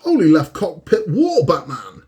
Only left cockpit water, Batman.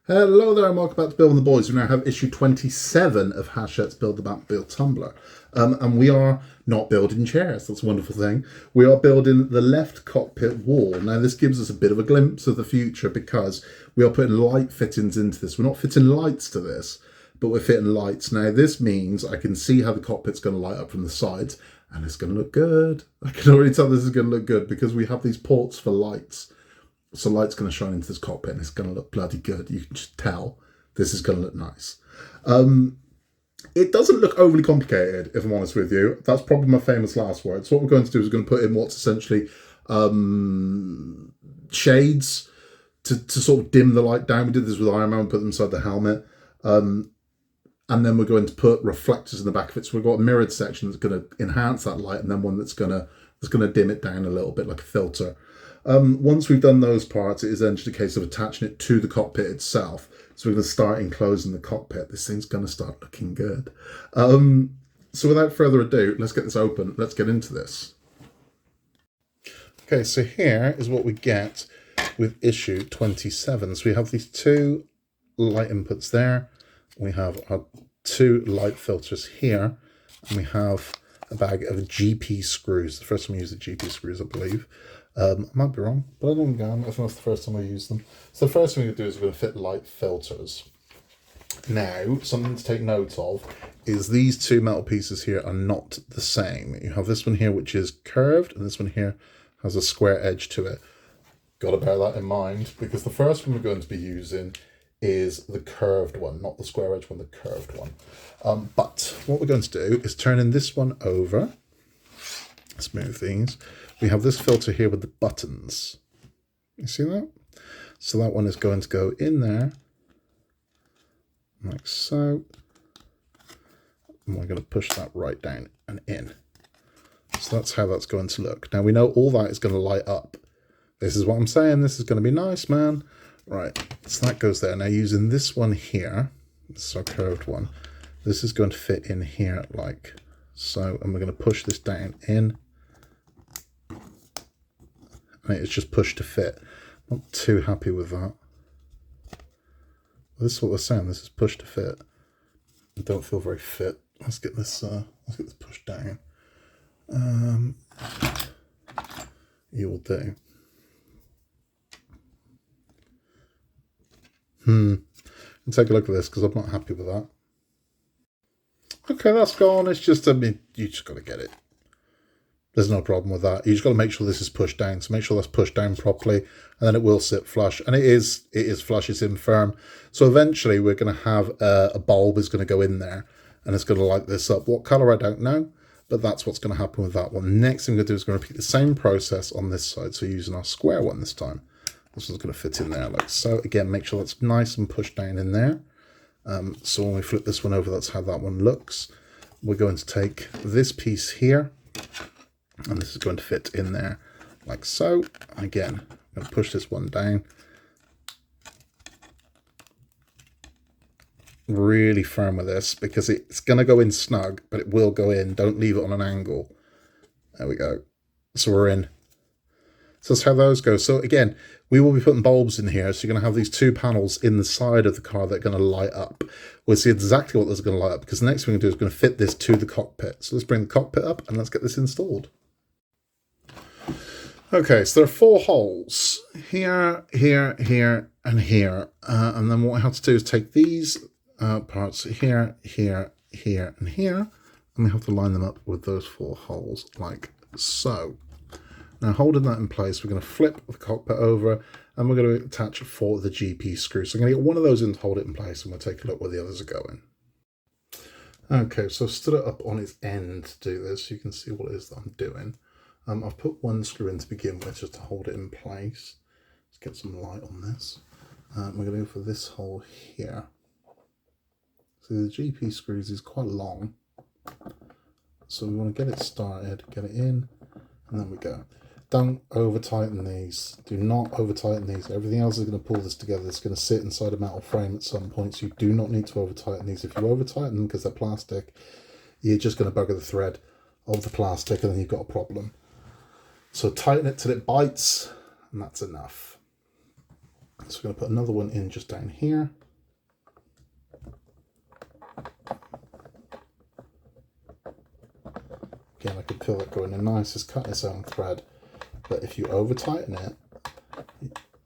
Hello there and welcome back to Building the Boys. We now have issue 27 of Hachette's Batmobile Tumbler. And we are not building chairs, that's a wonderful thing. We are building the left cockpit wall. Now this gives us a bit of a glimpse of the future because we are putting light fittings into this. We're not fitting lights to this, but we're fitting lights. Now this means I can see how the cockpit's going to light up from the sides and it's going to look good. I can already tell this is going to look good because we have these ports for lights. So light's going to shine into this cockpit and it's going to look bloody good. You can just tell this is going to look nice. It doesn't look overly complicated, if I'm honest with you. That's probably my famous last word. So what we're going to do is we're going to put in what's essentially shades to sort of dim the light down. We did this with Iron Man, put them inside the helmet. And then we're going to put reflectors in the back of it. So we've got a mirrored section that's going to enhance that light and then one that's going to dim it down a little bit like a filter. Once we've done those parts, it is then just a case of attaching it to the cockpit itself. So we're going to start enclosing the cockpit. This thing's going to start looking good. So without further ado, let's get this open. Let's get into this. Okay, so here is what we get with issue 27. So we have these two light inputs there. We have our two light filters here. And we have a bag of GP screws. The first time we used the GP screws, I believe. I might be wrong, but I don't think I think that's the first time I used them. So the first thing we're going to do is we're going to fit light filters. Now, something to take note of is these two metal pieces here are not the same. You have this one here which is curved and this one here has a square edge to it. Got to bear that in mind because the first one we're going to be using is the curved one, not the square edge one, the curved one. But what we're going to do is turn in this one over. Let's move these. We have this filter here with the buttons. You see that? So that one is going to go in there, like so. And we're going to push that right down and in. So that's how that's going to look. Now we know all that is going to light up. This is what I'm saying. This is going to be nice, man. Right, so that goes there. Now using this one here, this is our curved one, this is going to fit in here like so. And we're going to push this down in. And it's just pushed to fit. Not too happy with that. This is what they're saying. This is pushed to fit. I don't feel very fit. Let's get this pushed down. You will do. Take a look at this because I'm not happy with that. Okay, that's gone. It's just, I mean, you just got to get it. There's no problem with that. You just got to make sure this is pushed down. So make sure that's pushed down properly and then it will sit flush. And it is flush, it's in firm. So eventually we're going to have a bulb is going to go in there and it's going to light this up. What color, I don't know, but that's what's going to happen with that one. Next thing we're going to do is going to repeat the same process on this side. So using our square one this time. This one's going to fit in there like so. Again, make sure that's nice and pushed down in there. So when we flip this one over, that's how that one looks. We're going to take this piece here. And this is going to fit in there like so. Again, I'm going to push this one down. Really firm with this because it's going to go in snug, but it will go in. Don't leave it on an angle. There we go. So we're in. So that's how those go. So again, we will be putting bulbs in here. So you're going to have these two panels in the side of the car that are going to light up. We'll see exactly what this is going to light up because the next thing we're going to do is going to fit this to the cockpit. So let's bring the cockpit up and let's get this installed. Okay, so there are 4 holes, here, here, here, and here. And then what I have to do is take these parts here, here, here, and here, and we have to line them up with those 4 holes, like so. Now, holding that in place, we're going to flip the cockpit over, and we're going to attach 4 of the GP screws. So I'm going to get one of those in to hold it in place, and we'll take a look where the others are going. Okay, so I've stood it up on its end to do this, so you can see what it is that I'm doing. I've put one screw in to begin with just to hold it in place. Let's get some light on this. We're going to go for this hole here. So the GP screws is quite long. So we want to get it started, get it in, and then we go. don't over tighten these. Do not over tighten these. Everything else is going to pull this together. It's going to sit inside a metal frame at some point, so you do not need to over tighten these. If you over tighten them because they're plastic, you're just going to bugger the thread of the plastic, and then you've got a problem. So tighten it till it bites, and that's enough. So we're going to put another one in just down here. Again, I can feel that going in nice. It's cut its own thread. But if you over tighten it,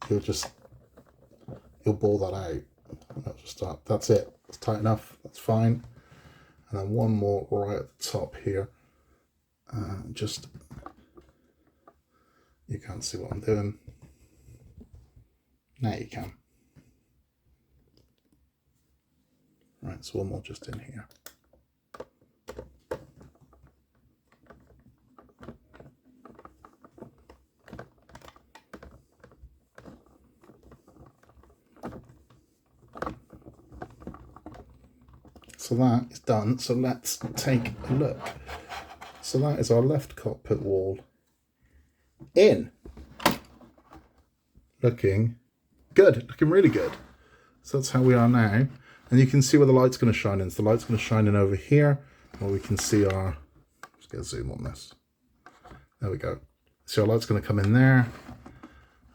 you'll ball that out. That'll just start. That's it. It's tight enough. That's fine. And then one more right at the top here. Just, you can't see what I'm doing. Now you can. Right, so one more just in here. So that is done. So let's take a look. So that is our left cockpit wall in. Looking good, looking really good. So that's how we are now. And you can see where the light's going to shine in. So the light's going to shine in over here, where we can see our, let's get a zoom on this. There we go. So our light's going to come in there.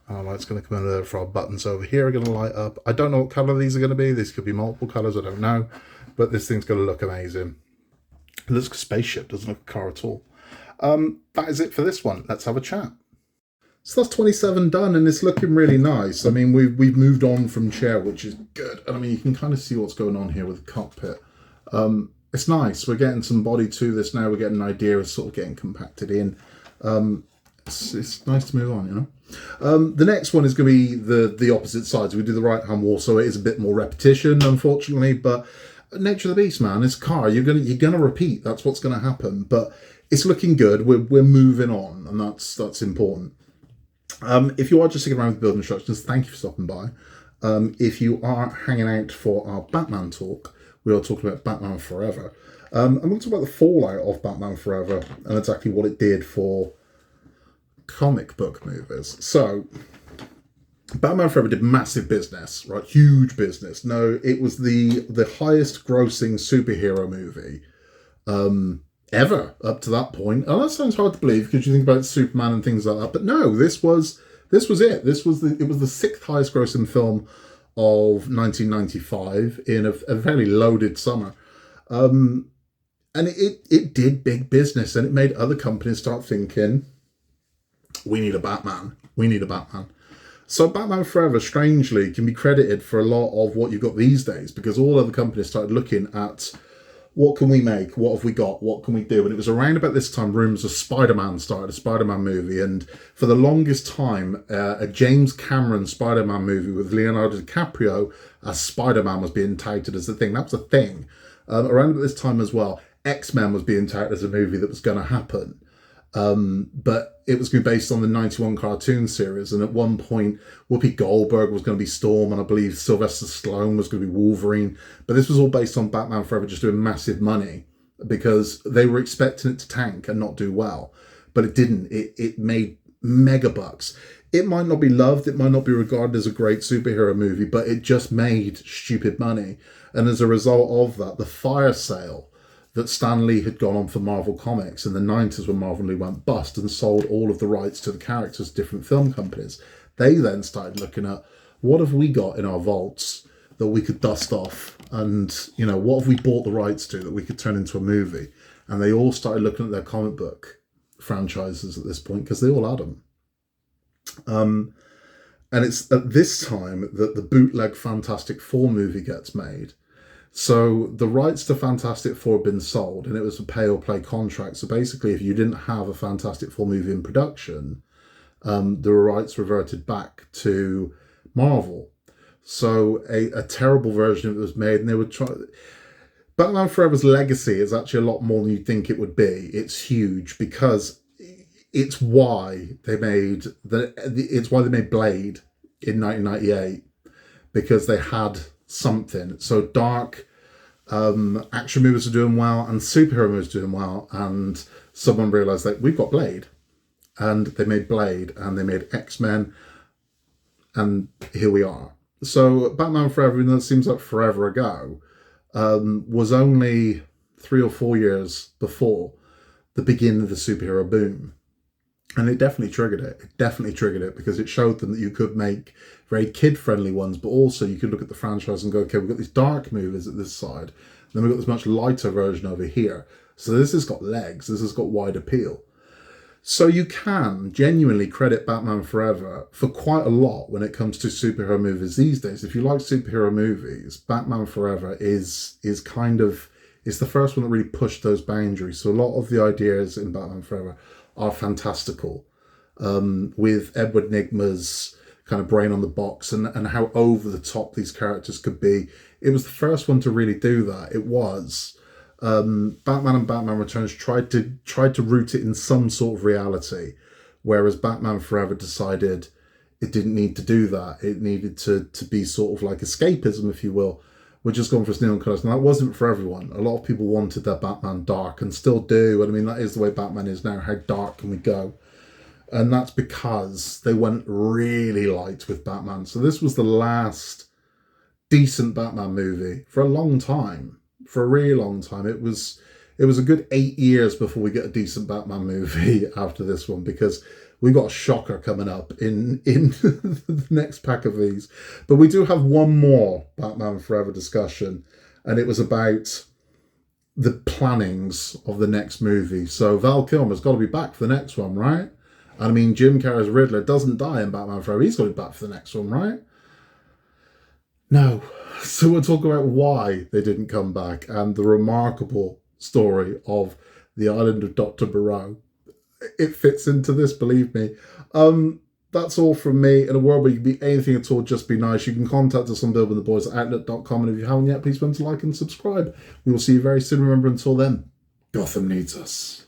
Our light's going to come in there for our buttons over here are going to light up. I don't know what colour these are going to be. These could be multiple colours, I don't know. But this thing's going to look amazing. It looks like a spaceship, doesn't look a car at all. That is it for this one. Let's have a chat. So that's 27 done, and it's looking really nice. I mean, we've moved on from chair, which is good. And I mean, you can kind of see what's going on here with the cockpit. It's nice. We're getting some body to this now. We're getting an idea of sort of getting compacted in. It's nice to move on, you know. The next one is going to be the opposite sides. We do the right-hand wall, so it is a bit more repetition, unfortunately. But nature of the beast, man. It's a car. You're gonna repeat. That's what's going to happen. But it's looking good. We're moving on, and that's important. If you are just sticking around with build instructions, thank you for stopping by. If you are hanging out for our Batman talk, we are talking about Batman Forever. I'm going to talk about the fallout of Batman Forever and exactly what it did for comic book movies. So, Batman Forever did massive business, right? Huge business. No, it was the highest grossing superhero movie ever up to that point. And that sounds hard to believe because you think about Superman and things like that. But no, this was it. It was the sixth highest grossing film of 1995 in a very loaded summer. And it did big business, and it made other companies start thinking, we need a Batman. We need a Batman. So Batman Forever, strangely, can be credited for a lot of what you've got these days, because all other companies started looking at what can we make? What have we got? What can we do? And it was around about this time rumours of Spider-Man started, a Spider-Man movie. And for the longest time, a James Cameron Spider-Man movie with Leonardo DiCaprio as Spider-Man was being touted as the thing. That was a thing. Around about this time as well, X-Men was being touted as a movie that was going to happen. But it was going to be based on the 91 cartoon series. And at one point, Whoopi Goldberg was going to be Storm, and I believe Sylvester Stallone was going to be Wolverine. But this was all based on Batman Forever just doing massive money because they were expecting it to tank and not do well. But it didn't. It made mega bucks. It might not be loved. It might not be regarded as a great superhero movie, but it just made stupid money. And as a result of that, the fire sale that Stan Lee had gone on for Marvel Comics in the 90s when Marvel Lee went bust and sold all of the rights to the characters to different film companies. They then started looking at, what have we got in our vaults that we could dust off? And, you know, what have we bought the rights to that we could turn into a movie? And they all started looking at their comic book franchises at this point because they all had them. And it's at this time that the bootleg Fantastic Four movie gets made. So the rights to Fantastic Four had been sold, and it was a pay-or-play contract. So basically, if you didn't have a Fantastic Four movie in production, the rights reverted back to Marvel. So a terrible version of it was made, and they would try. Batman Forever's legacy is actually a lot more than you'd think it would be. It's huge because it's why they made Blade in 1998, because they had something. So dark action movies are doing well and superhero movies are doing well, and someone realized that we've got Blade, and they made Blade, and they made X-Men, and here we are. So Batman Forever, even though it seems like forever ago, was only 3 or 4 years before the beginning of the superhero boom. And it definitely triggered it. It definitely triggered it because it showed them that you could make very kid-friendly ones, but also you could look at the franchise and go, okay, we've got these dark movies at this side, then we've got this much lighter version over here. So this has got legs, this has got wide appeal. So you can genuinely credit Batman Forever for quite a lot when it comes to superhero movies these days. If you like superhero movies, Batman Forever is the first one that really pushed those boundaries. So a lot of the ideas in Batman Forever are fantastical, with Edward Nygma's kind of brain on the box and how over the top these characters could be. It was the first one to really do that. It was. Batman and Batman Returns tried to root it in some sort of reality, whereas Batman Forever decided it didn't need to do that. It needed to be sort of like escapism, if you will. We're just going for its neon colours, and that wasn't for everyone. A lot of people wanted their Batman dark, and still do. And I mean, that is the way Batman is now. How dark can we go? And that's because they went really light with Batman. So this was the last decent Batman movie for a long time. For a really long time. It was a good 8 years before we get a decent Batman movie after this one, because we got a shocker coming up in the next pack of these. But we do have one more Batman Forever discussion, and it was about the plannings of the next movie. So Val Kilmer's got to be back for the next one, right? And I mean, Jim Carrey's Riddler doesn't die in Batman Forever. He's got to be back for the next one, right? No. So we'll talk about why they didn't come back and the remarkable story of the island of Dr. Moreau. It fits into this, believe me. That's all from me. In a world where you can be anything at all, just be nice. You can contact us on buildwiththeboys@outlook.com. And if you haven't yet, please remember to like and subscribe. We will see you very soon. Remember, until then, Gotham needs us.